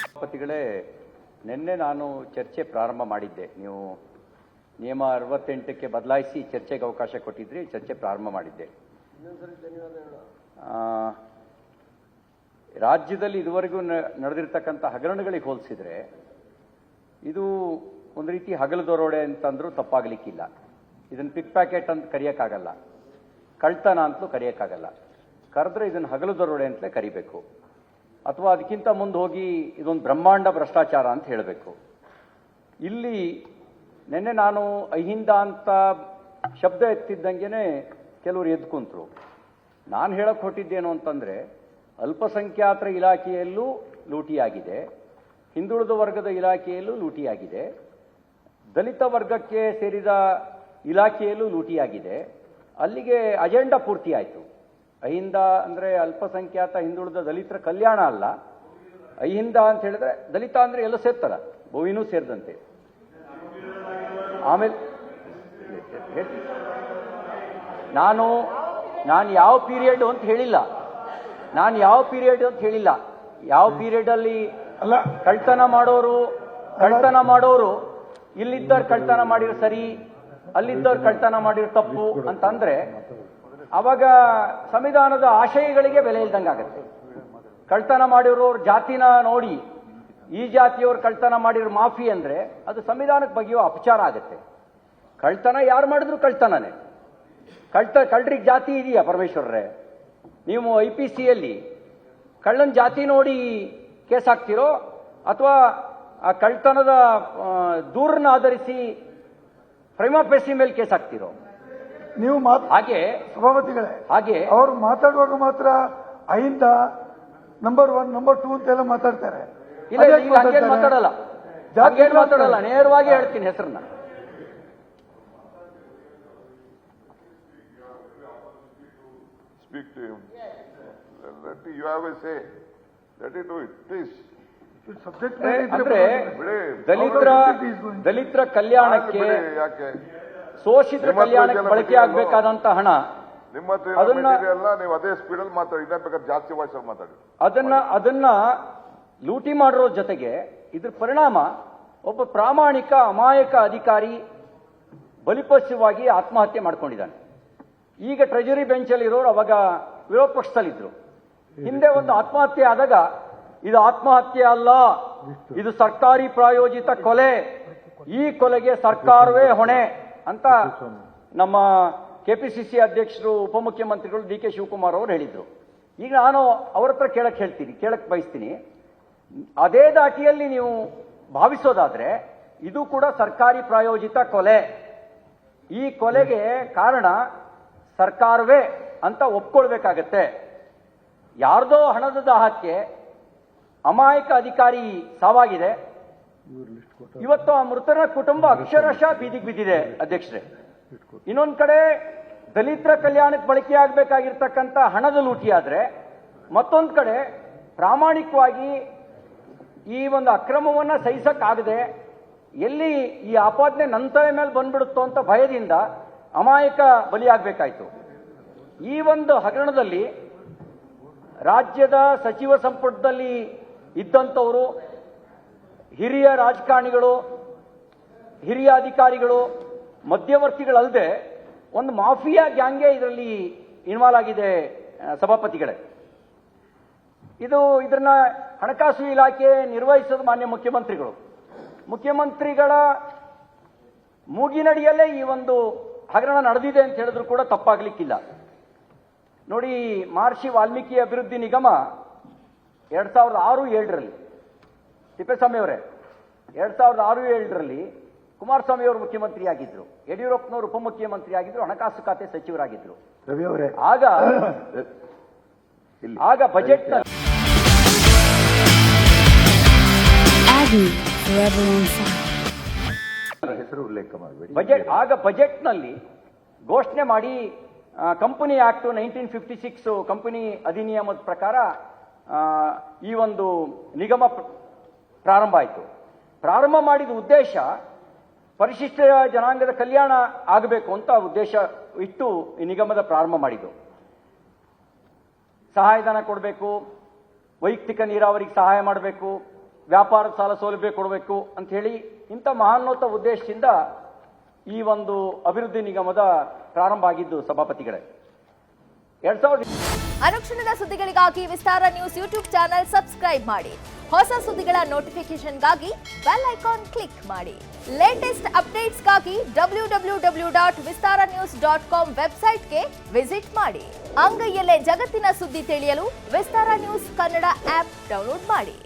ಸಭಾಪತಿಗಳೇ, ನಿನ್ನೆ ನಾನು ಚರ್ಚೆ ಪ್ರಾರಂಭ ಮಾಡಿದ್ದೆ. ನೀವು ನಿಯಮ 68ಕ್ಕೆ ಬದಲಾಯಿಸಿ ಚರ್ಚೆಗೆ ಅವಕಾಶ ಕೊಟ್ಟಿದ್ರಿ, ಚರ್ಚೆ ಪ್ರಾರಂಭ ಮಾಡಿದ್ದೆ. ರಾಜ್ಯದಲ್ಲಿ ಇದುವರೆಗೂ ನಡೆದಿರ್ತಕ್ಕಂಥ ಹಗರಣಗಳಿಗೆ ಹೋಲಿಸಿದ್ರೆ ಇದು ಒಂದು ರೀತಿ ಹಗಲು ದರೋಡೆ ಅಂತಂದ್ರೂ ತಪ್ಪಾಗಲಿಕ್ಕಿಲ್ಲ. ಇದನ್ನು ಪಿಕ್ ಪ್ಯಾಕೆಟ್ ಅಂತ ಕರೆಯೋಕ್ಕಾಗಲ್ಲ, ಕಳ್ತನ ಅಂತಲೂ ಕರೆಯೋಕ್ಕಾಗಲ್ಲ. ಕರೆದ್ರೆ ಇದನ್ನು ಹಗಲು ದರೋಡೆ ಅಂತಲೇ ಕರಿಬೇಕು, ಅಥವಾ ಅದಕ್ಕಿಂತ ಮುಂದೆ ಹೋಗಿ ಇದೊಂದು ಬ್ರಹ್ಮಾಂಡ ಭ್ರಷ್ಟಾಚಾರ ಅಂತ ಹೇಳಬೇಕು. ಇಲ್ಲಿ ನಿನ್ನೆ ನಾನು ಅಹಿಂದ ಅಂತ ಶಬ್ದ ಎತ್ತಿದ್ದಂಗೆ ಕೆಲವರು ಎದ್ದು ಕುಂತರು. ನಾನು ಹೇಳಕ್ಕೆ ಹೊಟ್ಟಿದ್ದೇನು ಅಂತಂದರೆ, ಅಲ್ಪಸಂಖ್ಯಾತರ ಇಲಾಖೆಯಲ್ಲೂ ಲೂಟಿಯಾಗಿದೆ, ಹಿಂದುಳಿದ ವರ್ಗದ ಇಲಾಖೆಯಲ್ಲೂ ಲೂಟಿಯಾಗಿದೆ, ದಲಿತ ವರ್ಗಕ್ಕೆ ಸೇರಿದ ಇಲಾಖೆಯಲ್ಲೂ ಲೂಟಿಯಾಗಿದೆ. ಅಲ್ಲಿಗೆ ಅಜೆಂಡಾ ಪೂರ್ತಿ ಆಯಿತು. ಅಹಿಂದ ಅಂದರೆ ಅಲ್ಪಸಂಖ್ಯಾತ ಹಿಂದುಳಿದ ದಲಿತರ ಕಲ್ಯಾಣ ಅಲ್ಲ. ಅಹಿಂದ ಅಂತ ಹೇಳಿದ್ರೆ ದಲಿತ ಅಂದರೆ ಎಲ್ಲ ಸೇರ್ತಾರ, ಬೋವಿನೂ ಸೇರಿದಂತೆ. ಆಮೇಲೆ ನಾನು ಯಾವ ಪೀರಿಯಡ್ ಅಂತ ಹೇಳಿಲ್ಲ, ಯಾವ ಪೀರಿಯಡ್ ಅಲ್ಲಿ ಕಳ್ತನ ಮಾಡೋರು ಇಲ್ಲಿದ್ದವ್ರು ಕಳ್ತನ ಮಾಡಿರೋ ಸರಿ, ಅಲ್ಲಿದ್ದವ್ರು ಕಳ್ತನ ಮಾಡಿರೋ ತಪ್ಪು ಅಂತಂದ್ರೆ ಅವಾಗ ಸಂವಿಧಾನದ ಆಶಯಗಳಿಗೆ ಬೆಲೆ ಇಲ್ದಂಗಾಗತ್ತೆ. ಕಳ್ತನ ಮಾಡಿರೋರು ಜಾತಿನ ನೋಡಿ ಈ ಜಾತಿಯವ್ರು ಕಳ್ತನ ಮಾಡಿರೋ ಮಾಫಿ ಅಂದ್ರೆ ಅದು ಸಂವಿಧಾನಕ್ಕೆ ಬಗೆಯೋ ಅಪಚಾರ ಆಗುತ್ತೆ. ಕಳ್ತನ ಯಾರು ಮಾಡಿದ್ರು ಕಳ್ತನನೇ. ಕಳ್ಳರಿಗೆ ಜಾತಿ ಇದೆಯಾ ಪರಮೇಶ್ವರ್ರೆ? ನೀವು IPCಯಲ್ಲಿ ಕಳ್ಳನ ಜಾತಿ ನೋಡಿ ಕೇಸ್ ಹಾಕ್ತಿರೋ ಅಥವಾ ಆ ಕಳ್ತನದ ದೂರನ್ನ ಆಧರಿಸಿ ಪ್ರೈಮಾ ಫೇಸಿ ಮೇಲೆ ಕೇಸ್ ಹಾಕ್ತಿರೋ? ನೀವು ಹಾಗೆ ಸಭಾಪತಿಗಳೇ, ಹಾಗೆ ಅವರು ಮಾತಾಡುವಾಗ ಮಾತ್ರ ಅಹಿಂದ ನಂಬರ್ 1 ನಂಬರ್ 2 ಅಂತೆಲ್ಲ ಮಾತಾಡ್ತಾರೆ. ಇಲ್ಲ, ಮಾತಾಡಲ್ಲ, ನೇರವಾಗಿ ಹೇಳ್ತೀನಿ ಹೆಸರನ್ನ. Speak to him. You have a say. Let it do it, please. ಅಂದ್ರೆ ದಲಿತರ ಕಲ್ಯಾಣಕ್ಕೆ, ಶೋಷಿತರ ಕಲ್ಯಾಣಕ್ಕೆ ಬಳಕೆ ಆಗಬೇಕಾದಂತ ಹಣ, ನಿಮ್ಮ ನೀವು ಅದೇ ಸ್ಪೀಡಲ್ಲಿ ಮಾತಾಡಿ, ಇನ್ನ ಬೇಕಾದ್ರೆ ಜಾಸ್ತಿ ವಾಯ್ಸಲ್ಲಿ ಮಾತಾಡಿ. ಅದನ್ನ ಲೂಟಿ ಮಾಡಿರೋ ಜೊತೆಗೆ ಇದ್ರ ಪರಿಣಾಮ ಒಬ್ಬ ಪ್ರಾಮಾಣಿಕ ಅಮಾಯಕ ಅಧಿಕಾರಿ ಬಲಿಪಶುವಾಗಿ ಆತ್ಮಹತ್ಯೆ ಮಾಡ್ಕೊಂಡಿದ್ದಾನೆ. ಈಗ ಟ್ರೆಜರಿ ಬೆಂಚಲ್ಲಿ ಇರೋರು ಅವಾಗ ವಿರೋಧ ಪಕ್ಷದಲ್ಲಿದ್ರು. ಹಿಂದೆ ಒಂದು ಆತ್ಮಹತ್ಯೆ ಆದಾಗ ಇದು ಆತ್ಮಹತ್ಯೆ ಅಲ್ಲ, ಇದು ಸರ್ಕಾರಿ ಪ್ರಾಯೋಜಿತ ಕೊಲೆ, ಈ ಕೊಲೆಗೆ ಸರ್ಕಾರವೇ ಹೊಣೆ ಅಂತ ನಮ್ಮ KPCC ಅಧ್ಯಕ್ಷರು ಉಪಮುಖ್ಯಮಂತ್ರಿಗಳು DK ಶಿವಕುಮಾರ್ ಅವರು ಹೇಳಿದ್ರು. ಈಗ ನಾನು ಅವ್ರ ಹತ್ರ ಕೇಳಕ್ ಬಯಸ್ತೀನಿ, ಅದೇ ದಾಟಿಯಲ್ಲಿ ನೀವು ಭಾವಿಸೋದಾದ್ರೆ ಇದು ಕೂಡ ಸರ್ಕಾರಿ ಪ್ರಾಯೋಜಿತ ಕೊಲೆ, ಈ ಕೊಲೆಗೆ ಕಾರಣ ಸರ್ಕಾರವೇ ಅಂತ ಒಪ್ಕೊಳ್ಬೇಕಾಗತ್ತೆ. ಯಾರ್ದೋ ಹಣದ ದಾಹಕ್ಕೆ ಅಮಾಯಕ ಅಧಿಕಾರಿ ಸಾವಾಗಿದೆ. ಇವತ್ತು ಆ ಮೃತರ ಕುಟುಂಬ ಅಕ್ಷರಶಃ ಬೀದಿಗೆ ಬಿದ್ದಿದೆ ಅಧ್ಯಕ್ಷರೇ. ಇನ್ನೊಂದ್ ಕಡೆ ದಲಿತರ ಕಲ್ಯಾಣಕ್ಕೆ ಬಳಕೆಯಾಗಬೇಕಾಗಿರ್ತಕ್ಕಂಥ ಹಣದ ಲೂಟಿ ಆದ್ರೆ, ಮತ್ತೊಂದು ಕಡೆ ಪ್ರಾಮಾಣಿಕವಾಗಿ ಈ ಒಂದು ಅಕ್ರಮವನ್ನ ಸಹಿಸಕ್ಕಾಗದೆ ಎಲ್ಲಿ ಈ ಆಪಾದನೆ ನನ್ನ ತಲೆ ಮೇಲೆ ಬಂದ್ಬಿಡುತ್ತೋ ಅಂತ ಭಯದಿಂದ ಅಮಾಯಕ ಬಲಿಯಾಗಬೇಕಾಯ್ತು. ಈ ಒಂದು ಹಗರಣದಲ್ಲಿ ರಾಜ್ಯದ ಸಚಿವ ಸಂಪುಟದಲ್ಲಿ ಇದ್ದಂಥವರು, ಹಿರಿಯ ರಾಜಕಾರಣಿಗಳು, ಹಿರಿಯ ಅಧಿಕಾರಿಗಳು, ಮಧ್ಯವರ್ತಿಗಳಲ್ಲದೆ ಒಂದು ಮಾಫಿಯಾ ಗ್ಯಾಂಗೇ ಇದರಲ್ಲಿ ಇನ್ವಾಲ್ವ್ ಆಗಿದೆ ಸಭಾಪತಿಗಳೇ. ಇದನ್ನ ಹಣಕಾಸು ಇಲಾಖೆ ನಿರ್ವಹಿಸೋದು ಮಾನ್ಯ ಮುಖ್ಯಮಂತ್ರಿಗಳ ಮೂಗಿನಡಿಯಲ್ಲೇ ಈ ಒಂದು ಹಗರಣ ನಡೆದಿದೆ ಅಂತ ಹೇಳಿದ್ರು ಕೂಡ ತಪ್ಪಾಗ್ಲಿಕ್ಕಿಲ್ಲ. ನೋಡಿ, ಮಹರ್ಷಿ ವಾಲ್ಮೀಕಿ ಅಭಿವೃದ್ಧಿ ನಿಗಮ 2006-07ರಲ್ಲಿ, ತಿಪ್ಪೇಸ್ವಾಮಿ ಅವರೇ, 2006-07ರಲ್ಲಿ ಕುಮಾರಸ್ವಾಮಿ ಅವರು ಮುಖ್ಯಮಂತ್ರಿ ಆಗಿದ್ರು, ಯಡಿಯೂರಪ್ಪನವರು ಉಪಮುಖ್ಯಮಂತ್ರಿ ಆಗಿದ್ರು, ಹಣಕಾಸು ಖಾತೆ ಸಚಿವರಾಗಿದ್ರು. ಆಗ ಬಜೆಟ್ ಬಜೆಟ್ನಲ್ಲಿ ಘೋಷಣೆ ಮಾಡಿ ಕಂಪನಿ ಆಕ್ಟ್ 1956 ಕಂಪನಿ ಅಧಿನಿಯಮದ ಪ್ರಕಾರ ಈ ಒಂದು ನಿಗಮ ಪ್ರಾರಂಭ ಆಯಿತು. ಪ್ರಾರಂಭ ಮಾಡಿದ ಉದ್ದೇಶ ಪರಿಶಿಷ್ಟ ಜನಾಂಗದ ಕಲ್ಯಾಣ ಆಗಬೇಕು ಅಂತ ಉದ್ದೇಶ ಇಟ್ಟು ಈ ನಿಗಮದ ಪ್ರಾರಂಭ ಮಾಡಿದ್ದು. ಸಹಾಯಧನ ಕೊಡಬೇಕು, ವೈಯಕ್ತಿಕ ನೀರಾವರಿಗೆ ಸಹಾಯ ಮಾಡಬೇಕು, ವ್ಯಾಪಾರದ ಸಾಲ ಸೌಲಭ್ಯ ಕೊಡಬೇಕು ಅಂತ ಹೇಳಿ ಇಂಥ ಮಹಾನ್ನೋತ ಉದ್ದೇಶದಿಂದ ಈ ಒಂದು ಅಭಿವೃದ್ಧಿ ನಿಗಮದ ಪ್ರಾರಂಭ ಆಗಿದ್ದು ಸಭಾಪತಿಗಳೇ. 2000 ಅನುಕ್ಷಣದ ಸುದ್ದಿಗಳಿಗಾಗಿ ವಿಸ್ತಾರ ನ್ಯೂಸ್ ಯೂಟ್ಯೂಬ್ ಚಾನೆಲ್ ಸಬ್ಸ್ಕ್ರೈಬ್ ಮಾಡಿ. ಹೊಸ ಸುದ್ದಿಗಳ ನೋಟಿಫಿಕೇಶನ್ಗಾಗಿ ಬೆಲ್ ಐಕಾನ್ ಕ್ಲಿಕ್ ಮಾಡಿ. ಲೇಟೆಸ್ಟ್ ಅಪ್ಡೇಟ್ಸ್ಗಾಗಿ www.vistaranews.com ವೆಬ್ಸೈಟ್ಗೆ ವಿಸಿಟ್ ಮಾಡಿ. ಅಂಗೈಯಲ್ಲೇ ಜಗತ್ತಿನ ಸುದ್ದಿ ತಿಳಿಯಲು ವಿಸ್ತಾರ ನ್ಯೂಸ್ ಕನ್ನಡ ಆಪ್ ಡೌನ್ಲೋಡ್ ಮಾಡಿ.